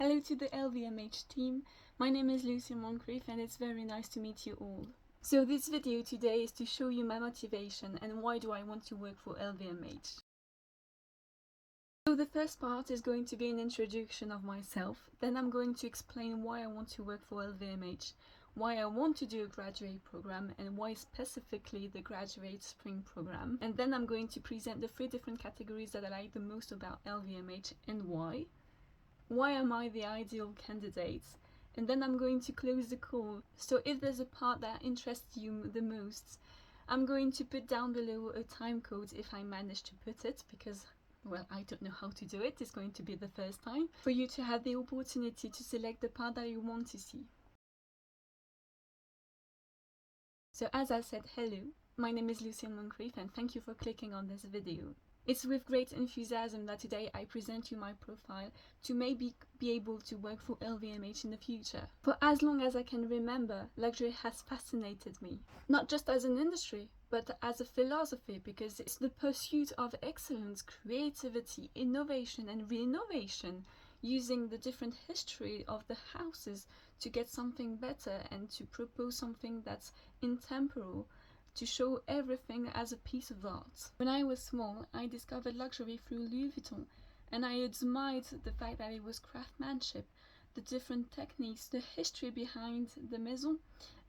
Hello to the LVMH team, my name is Lucile Moncrieff and it's very nice to meet you all. So this video today is to show you my motivation and why do I want to work for LVMH. So the first part is going to be an introduction of myself, then I'm going to explain why I want to work for LVMH, why I want to do a graduate program and why specifically the Graduate Spring Program, and then I'm going to present the 3 different categories that I like the most about LVMH and why. Why am I the ideal candidate? And then I'm going to close the call. So if there's a part that interests you the most, I'm going to put down below a time code if I manage to put it, because well, I don't know how to do it. It's going to be the first time for you to have the opportunity to select the part that you want to see. So as I said, hello, my name is Lucile Moncrieff and thank you for clicking on this video. It's with great enthusiasm that today I present you my profile to maybe be able to work for LVMH in the future. For as long as I can remember, luxury has fascinated me. Not just as an industry, but as a philosophy, because it's the pursuit of excellence, creativity, innovation and re-innovation, using the different history of the houses to get something better and to propose something that's intemporal, to show everything as a piece of art. When I was small, I discovered luxury through Louis Vuitton, and I admired the fact that it was craftsmanship, the different techniques, the history behind the maison,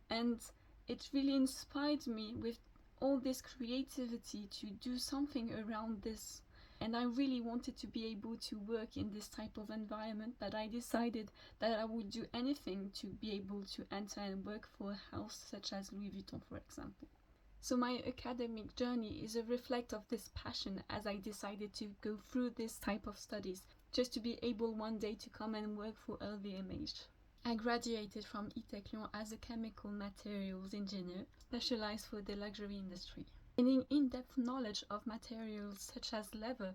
and it really inspired me with all this creativity to do something around this. And I really wanted to be able to work in this type of environment that I decided that I would do anything to be able to enter and work for a house such as Louis Vuitton, for example. So my academic journey is a reflect of this passion, as I decided to go through this type of studies just to be able one day to come and work for LVMH. I graduated from ITEC Lyon as a chemical materials engineer, specialized for the luxury industry. Gaining in-depth knowledge of materials such as leather,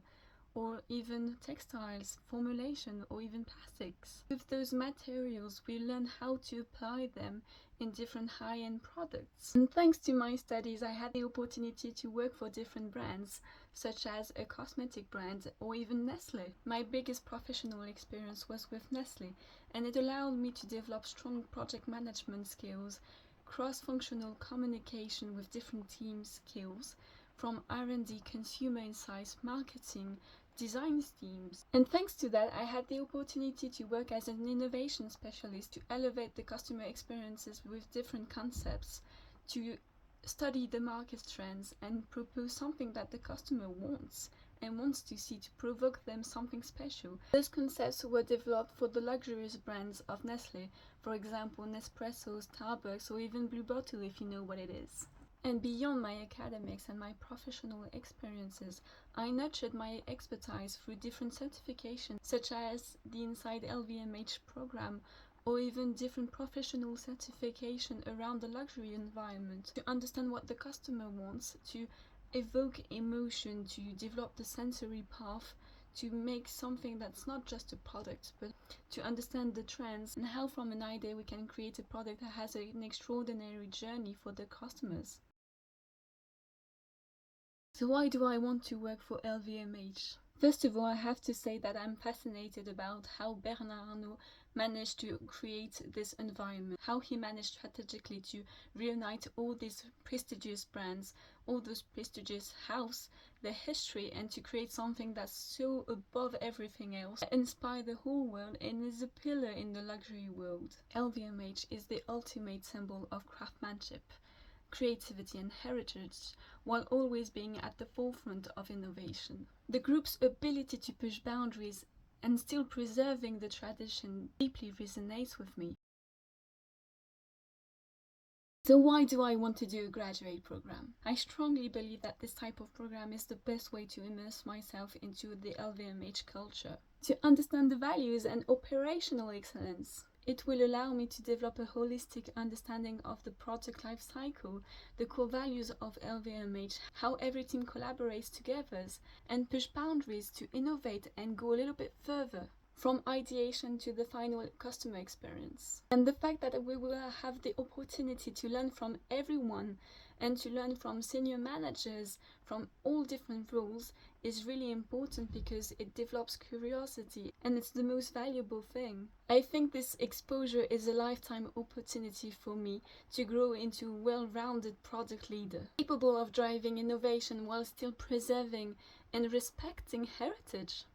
or even textiles, formulation, or even plastics. With those materials, we learn how to apply them in different high-end products. And thanks to my studies, I had the opportunity to work for different brands, such as a cosmetic brand or even Nestle. My biggest professional experience was with Nestle, and it allowed me to develop strong project management skills, cross-functional communication with different teams skills, from R&D, consumer insights, marketing, design teams. And thanks to that, I had the opportunity to work as an innovation specialist to elevate the customer experiences with different concepts, to study the market trends and propose something that the customer wants and wants to see, to provoke them something special. Those concepts were developed for the luxurious brands of Nestle, for example Nespresso, Starbucks, or even Blue Bottle, if you know what it is. And beyond my academics and my professional experiences, I nurtured my expertise through different certifications, such as the Inside LVMH program, or even different professional certification around the luxury environment, to understand what the customer wants, to evoke emotion, to develop the sensory path, to make something that's not just a product, but to understand the trends and how from an idea we can create a product that has an extraordinary journey for the customers. So why do I want to work for LVMH? First of all, I have to say that I'm fascinated about how Bernard Arnault managed to create this environment, how he managed strategically to reunite all these prestigious brands, all those prestigious houses, their history, and to create something that's so above everything else, inspire the whole world, and is a pillar in the luxury world. LVMH is the ultimate symbol of craftsmanship, creativity and heritage, while always being at the forefront of innovation. The group's ability to push boundaries and still preserving the tradition deeply resonates with me. So why do I want to do a graduate program? I strongly believe that this type of program is the best way to immerse myself into the LVMH culture, to understand the values and operational excellence. It will allow me to develop a holistic understanding of the product life cycle, the core values of LVMH, how everything collaborates together, and push boundaries to innovate and go a little bit further. from ideation to the final customer experience. And the fact that we will have the opportunity to learn from everyone and to learn from senior managers from all different roles is really important because it develops curiosity and it's the most valuable thing. I think this exposure is a lifetime opportunity for me to grow into a well-rounded product leader, capable of driving innovation while still preserving and respecting heritage.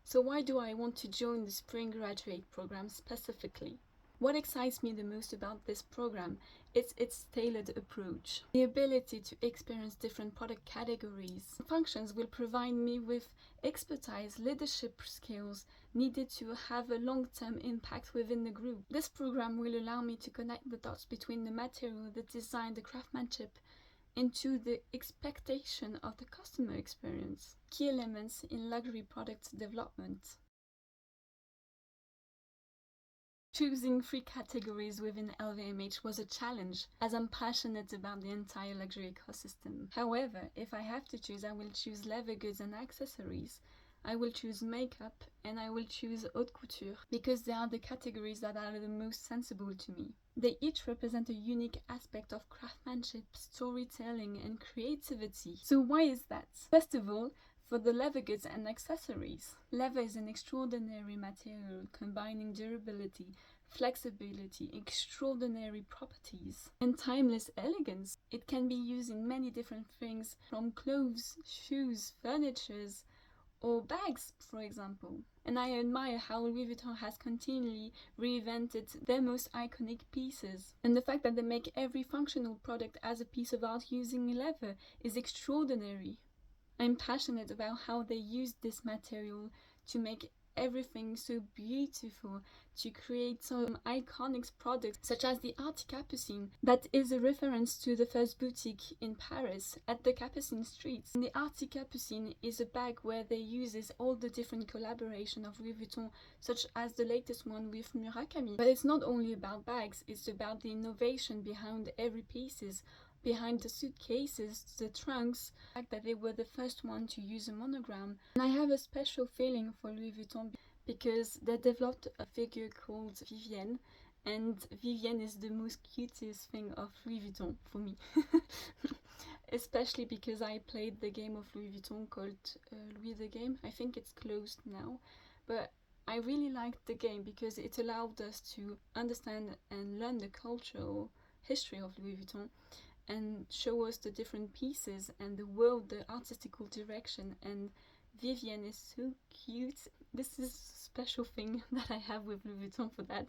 So why do I want to join the Spring Graduate Program specifically? What excites me the most about this program is its tailored approach. The ability to experience different product categories and functions will provide me with expertise, leadership skills needed to have a long-term impact within the group. This program will allow me to connect the dots between the material, the design, the craftsmanship, into the expectation of the customer experience. Key elements in luxury product development. Choosing 3 categories within LVMH was a challenge, as I'm passionate about the entire luxury ecosystem. However, if I have to choose, I will choose leather goods and accessories. I will choose makeup and I will choose haute couture because they are the categories that are the most sensible to me. They each represent a unique aspect of craftsmanship, storytelling and creativity. So why is that? First of all, for the leather goods and accessories. Leather is an extraordinary material combining durability, flexibility, extraordinary properties, and timeless elegance. It can be used in many different things, from clothes, shoes, furniture, or bags, for example. And I admire how Louis Vuitton has continually reinvented their most iconic pieces. And the fact that they make every functional product as a piece of art using leather is extraordinary. I'm passionate about how they use this material to make everything so beautiful, to create some iconic products such as the Art Capucine, that is a reference to the first boutique in Paris at the Capucine streets. And the Art Capucine is a bag where they uses all the different collaboration of Louis Vuitton, such as the latest one with Murakami. But it's not only about bags, it's about the innovation behind every pieces, behind the suitcases, the trunks, the fact that they were the first one to use a monogram. And I have a special feeling for Louis Vuitton because they developed a figure called Vivienne, and Vivienne is the most cutest thing of Louis Vuitton for me. Especially because I played the game of Louis Vuitton called Louis the Game. I think it's closed now, but I really liked the game because it allowed us to understand and learn the cultural history of Louis Vuitton and show us the different pieces and the world, the artistical direction. And Vivienne is so cute. This is a special thing that I have with Louis Vuitton for that.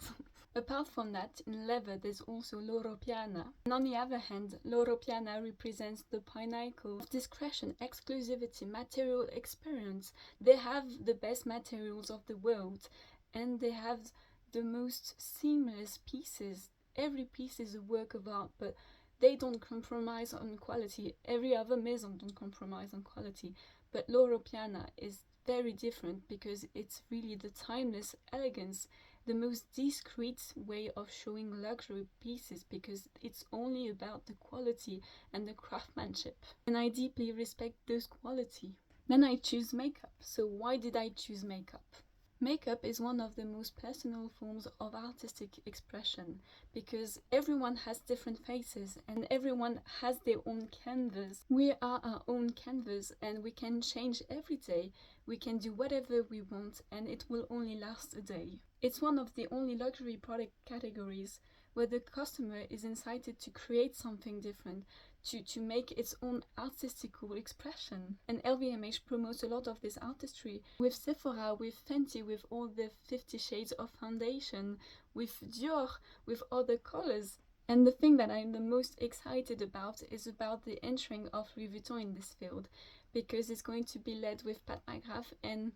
Apart from that, in leather there's also Loro Piana. And on the other hand, Loro Piana represents the pinnacle of discretion, exclusivity, material experience. They have the best materials of the world and they have the most seamless pieces. Every piece is a work of art, but they don't compromise on quality. Every other maison don't compromise on quality. But Loro Piana is very different because it's really the timeless elegance, the most discreet way of showing luxury pieces because it's only about the quality and the craftsmanship. And I deeply respect those quality. Then I choose makeup. So why did I choose makeup? Makeup is one of the most personal forms of artistic expression because everyone has different faces and everyone has their own canvas. We are our own canvas and we can change every day. We can do whatever we want and it will only last a day. It's one of the only luxury product categories where the customer is incited to create something different, to make its own artistical expression. And LVMH promotes a lot of this artistry with SEPHORA, with Fenty, with all the 50 shades of foundation, with Dior, with other colors. And the thing that I'm the most excited about is about the entering of Louis Vuitton in this field, because it's going to be led with Pat McGrath. And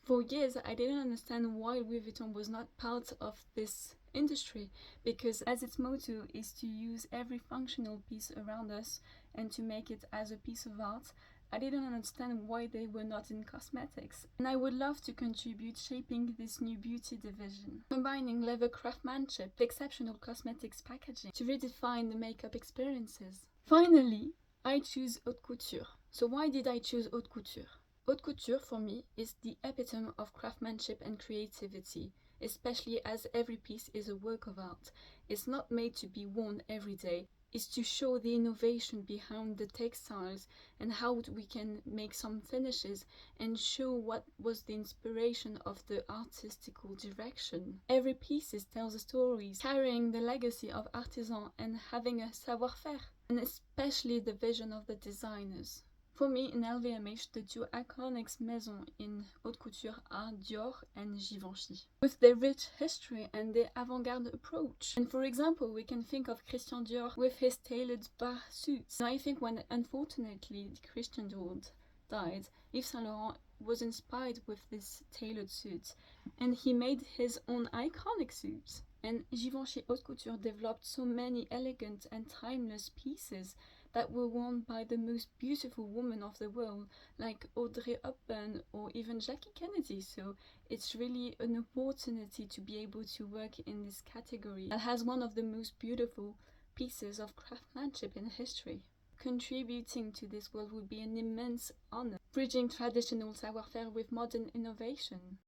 for years I didn't understand why Louis Vuitton was not part of this industry, because as its motto is to use every functional piece around us and to make it as a piece of art. I didn't understand why they were not in cosmetics, and I would love to contribute shaping this new beauty division, combining leather craftsmanship, exceptional cosmetics packaging to redefine the makeup experiences. Finally, I choose haute couture. So why did I choose haute couture? Haute couture for me is the epitome of craftsmanship and creativity, especially as every piece is a work of art. It's not made to be worn every day. It's to show the innovation behind the textiles and how we can make some finishes and show what was the inspiration of the artistical direction. Every piece tells a story, carrying the legacy of artisans and having a savoir-faire, and especially the vision of the designers. For me, in LVMH, the two iconic maisons in haute couture are Dior and Givenchy, with their rich history and their avant-garde approach. And for example, we can think of Christian Dior with his tailored bar suits. And I think when, unfortunately, Christian Dior died, Yves Saint Laurent was inspired with this tailored suit, and he made his own iconic suits. And Givenchy haute couture developed so many elegant and timeless pieces that were worn by the most beautiful women of the world, like Audrey Hepburn or even Jackie Kennedy. So it's really an opportunity to be able to work in this category that has one of the most beautiful pieces of craftsmanship in history. Contributing to this world would be an immense honor, bridging traditional savoir-faire with modern innovation.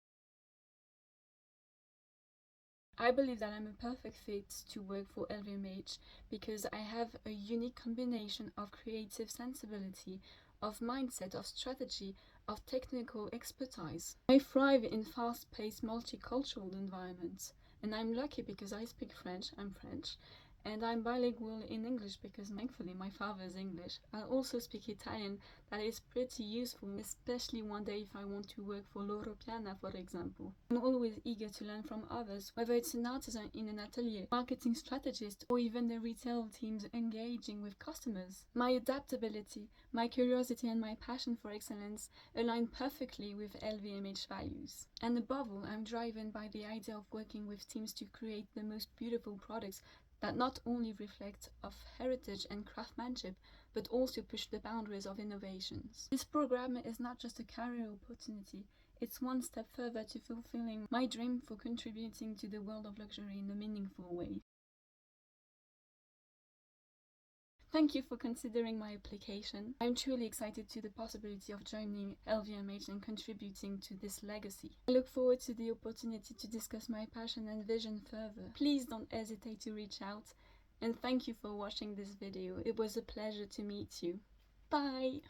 I believe that I'm a perfect fit to work for LVMH because I have a unique combination of creative sensibility, of mindset, of strategy, of technical expertise. I thrive in fast-paced multicultural environments, and I'm lucky because I speak French, I'm French, and I'm bilingual in English because thankfully my father is English. I also speak Italian, that is pretty useful, especially one day if I want to work for Loro Piana, for example. I'm always eager to learn from others, whether it's an artisan in an atelier, marketing strategist, or even the retail teams engaging with customers. My adaptability, my curiosity and my passion for excellence align perfectly with LVMH values. And above all, I'm driven by the idea of working with teams to create the most beautiful products that not only reflect of heritage and craftsmanship, but also push the boundaries of innovations. This program is not just a career opportunity, it's one step further to fulfilling my dream for contributing to the world of luxury in a meaningful way. Thank you for considering my application. I'm truly excited to the possibility of joining LVMH and contributing to this legacy. I look forward to the opportunity to discuss my passion and vision further. Please don't hesitate to reach out, and thank you for watching this video. It was a pleasure to meet you. Bye!